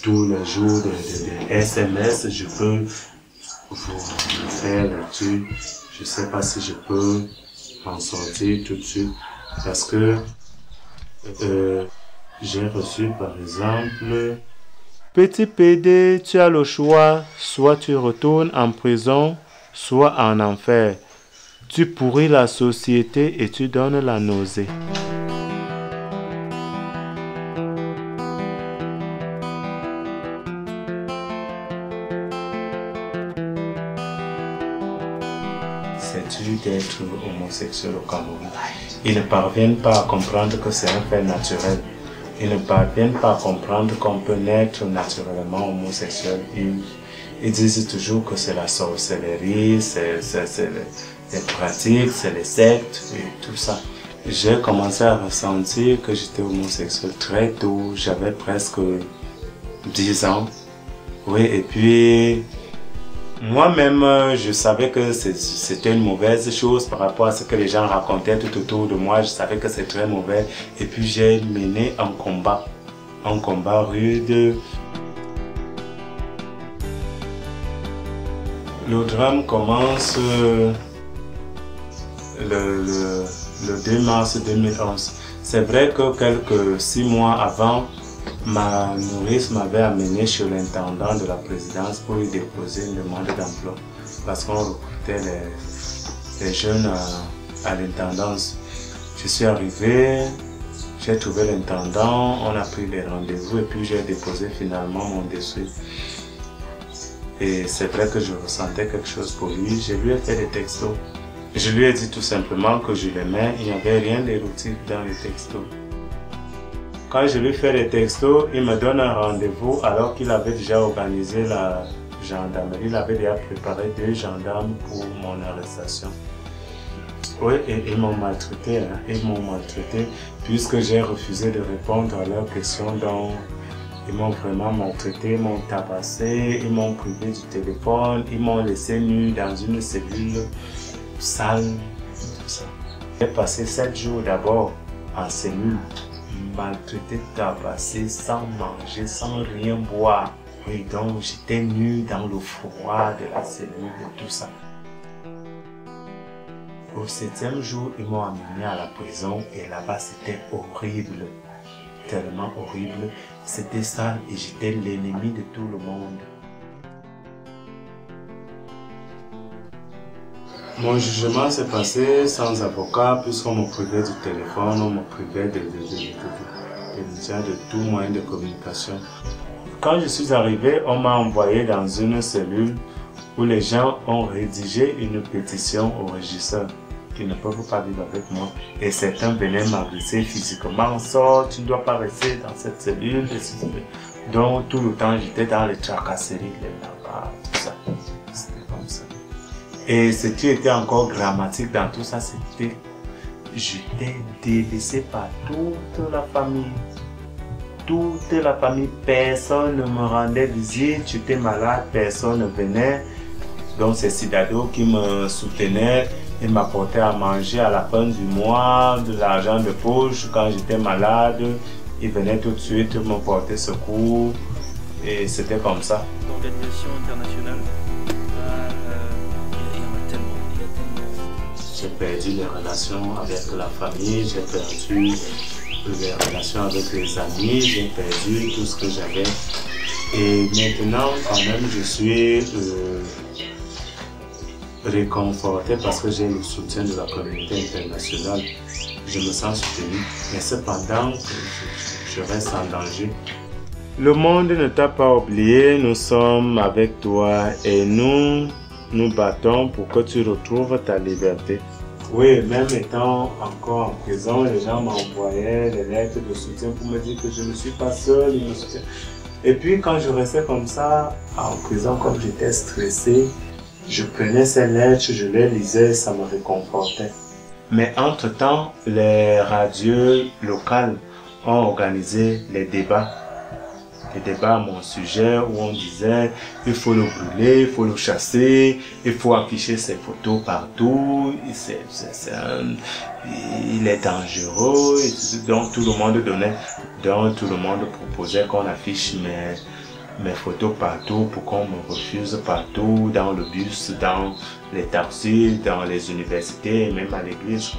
tous les jours de SMS, je peux vous faire là-dessus. Je sais pas si je peux en sortir tout de suite parce que j'ai reçu par exemple: petit PD, tu as le choix, soit tu retournes en prison, soit en enfer. Tu pourris la société et tu donnes la nausée. C'est dur d'être homosexuel au Cameroun. Ils ne parviennent pas à comprendre que c'est un fait naturel. Ils ne parviennent pas à comprendre qu'on peut naître naturellement homosexuel. Ils disent toujours que c'est la sorcellerie, c'est les pratiques, c'est les sectes et tout ça. J'ai commencé à ressentir que j'étais homosexuel très tôt. J'avais presque 10 ans. Oui, et puis moi-même, je savais que c'était une mauvaise chose par rapport à ce que les gens racontaient tout autour de moi. Je savais que c'est très mauvais. Et puis j'ai mené un combat rude. Le drame commence le 2 mars 2011. C'est vrai que quelques 6 mois avant, ma nourrice m'avait amené chez l'intendant de la présidence pour lui déposer une demande d'emploi parce qu'on recrutait les jeunes à l'intendance. Je suis arrivé, j'ai trouvé l'intendant, on a pris des rendez-vous et puis j'ai déposé finalement mon dossier. Et c'est vrai que je ressentais quelque chose pour lui. Je lui ai fait des textos. Je lui ai dit tout simplement que je l'aimais. Il n'y avait rien d'érotique dans les textos. Quand je lui fais les textos, il me donne un rendez-vous alors qu'il avait déjà organisé la gendarmerie. Il avait déjà préparé 2 gendarmes pour mon arrestation. Oui, et ils m'ont maltraité. Ils m'ont maltraité puisque j'ai refusé de répondre à leurs questions. Donc, ils m'ont vraiment maltraité, ils m'ont tabassé, ils m'ont privé du téléphone, ils m'ont laissé nu dans une cellule sale, tout ça. J'ai passé 7 jours d'abord en cellule, maltraité, tabassé, sans manger, sans rien boire. Oui, donc j'étais nu dans le froid de la cellule et tout ça. Au 7e jour, ils m'ont amené à la prison et là-bas c'était horrible. Tellement horrible, c'était ça et j'étais l'ennemi de tout le monde. Mon jugement s'est passé sans avocat puisqu'on me privait du téléphone, on me privait de tout moyen de communication. Quand je suis arrivé, on m'a envoyé dans une cellule où les gens ont rédigé une pétition au régisseur qui ne peuvent pas vivre avec moi. Et certains venaient m'agresser physiquement. Sors, tu ne dois pas rester dans cette cellule. Donc tout le temps, j'étais dans les tracasseries, les là-bas, tout ça. C'était comme ça. Et ce qui était encore dramatique dans tout ça, c'était j'étais délaissé par toute la famille. Toute la famille, personne ne me rendait visite. J'étais malade, personne ne venait. Donc c'est Sidado qui me soutenait. Il m'apportait à manger à la fin du mois, de l'argent de poche quand j'étais malade. Il venait tout de suite me porter secours et c'était comme ça. L'organisation internationale, il y en a tellement. J'ai perdu les relations avec la famille, j'ai perdu les relations avec les amis, j'ai perdu tout ce que j'avais. Et maintenant, quand même, je suis réconforté parce que j'ai le soutien de la communauté internationale. Je me sens soutenu, mais cependant, je reste en danger. Le monde ne t'a pas oublié, nous sommes avec toi et nous battons pour que tu retrouves ta liberté. Oui, même étant encore en prison, les gens m'envoyaient des lettres de soutien pour me dire que je ne suis pas seul. Et puis quand je restais comme ça, en prison, comme j'étais stressé, je prenais ces lettres, je les lisais, ça me réconfortait. Mais entre-temps, les radios locales ont organisé les débats à mon sujet où on disait il faut le brûler, il faut le chasser, il faut afficher ses photos partout, il est dangereux, donc tout le monde proposait qu'on affiche mes photos partout, pour qu'on me refuse partout, dans le bus, dans les taxis, dans les universités, même à l'église.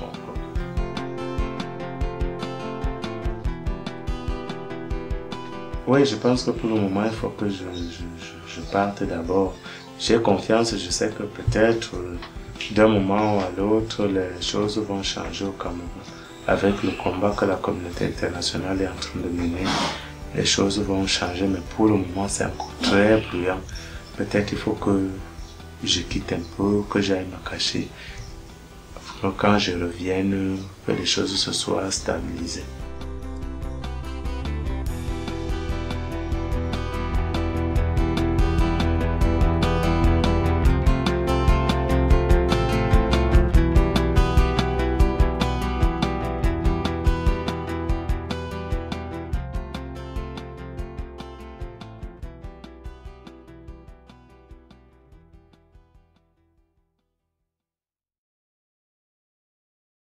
Oui, je pense que pour le moment, il faut que je parte d'abord. J'ai confiance, je sais que peut-être d'un moment à l'autre, les choses vont changer au Cameroun. Avec le combat que la communauté internationale est en train de mener, les choses vont changer, mais pour le moment, c'est encore très bruyant. Peut-être il faut que je quitte un peu, que j'aille me cacher. Quand je revienne, que les choses se soient stabilisées.